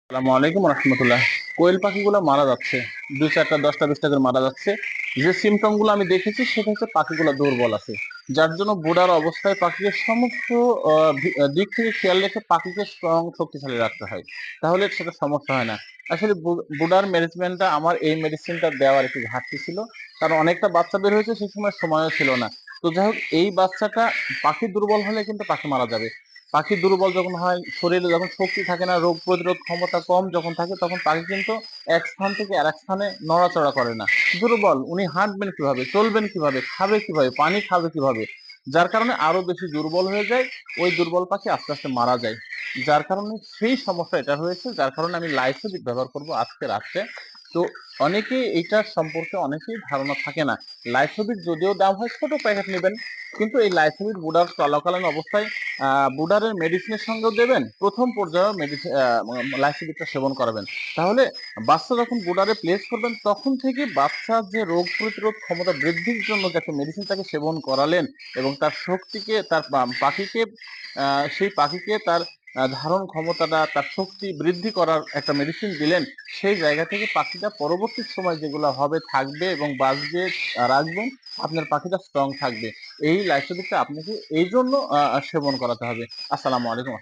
আসসালামু আলাইকুম রহমতুল্লাহ। কোয়েল পাখিগুলো মারা যাচ্ছে, 2 4টা 10টা 20টা করে মারা যাচ্ছে। যে সিমটম গুলো আমি দেখেছি সেটা হচ্ছে পাখিগুলো দুর্বল আছে, যার জন্য বুড়ার অবস্থায় পাখিকে সমস্ত দিক থেকে খেয়াল রেখে পাখিকে স্ট্রং শক্তিশালী রাখতে হয়, তাহলে সেটা সমস্যা হয় না। আসলে বুড়ার ম্যানেজমেন্টটা আমার এই মেডিসিনটা দেওয়ার একটু ঘাটতি ছিল, কারণ অনেকটা বাচ্চা বের হয়েছে, সেই সময় সময়ও ছিল না। তো যাই হোক, এই বাচ্চাটা পাখি দুর্বল হলে কিন্তু পাখি মারা যাবে। পাখি দুর্বল যখন হয়, শরীরে যখন শক্তি থাকে না, রোগ প্রতিরোধ ক্ষমতা কম যখন থাকে, তখন পাখি কিন্তু এক স্থান থেকে আরেক স্থানে নড়াচড়া করে না। দুর্বল, উনি হাঁটবেন কিভাবে, চলবেন কিভাবে, খাবে কিভাবে, পানি খাবে কিভাবে, যার কারণে আরো বেশি দুর্বল হয়ে যায়। ওই দুর্বল পাখি আস্তে আস্তে মারা যায়। যার কারণে সেই সমস্যা এটা হয়েছে, যার কারণে আমি লাইসোবিট ব্যবহার করব আজকে রাত্রে। তো অনেকেই এইটার সম্পর্কে অনেকেই ধারণা থাকে না। লাইসোবিট যদিও দাম হয়, ছোট প্যাকেট নেবেন, কিন্তু এই লাইসোবিট বুডার চলাকালীন অবস্থায় বুডারের মেডিসিনের সঙ্গেও দেবেন, প্রথম পর্যায়ে মেডিসিন লাইসোবিটটা সেবন করাবেন। তাহলে বাচ্চা যখন বুডারে প্লেস করবেন, তখন থেকে বাচ্চার যে রোগ প্রতিরোধ ক্ষমতা বৃদ্ধির জন্য যে একটা মেডিসিন তাকে সেবন করালেন, এবং তার শক্তিকে, তার পাখিকে, সেই পাখিকে তার ধারণ ক্ষমতাটা, তার শক্তি বৃদ্ধি করার একটা মেডিসিন দিলেন, সেই জায়গা থেকে পাখিটা পরবর্তী সময় যেগুলো হবে, থাকবে এবং বাঁচবে, রাখবেন, আপনার পাখিটা স্ট্রং থাকবে। এই লাইসোবিটটা আপনাকে এই জন্য সেবন করাতে হবে। আসসালামু আলাইকুম।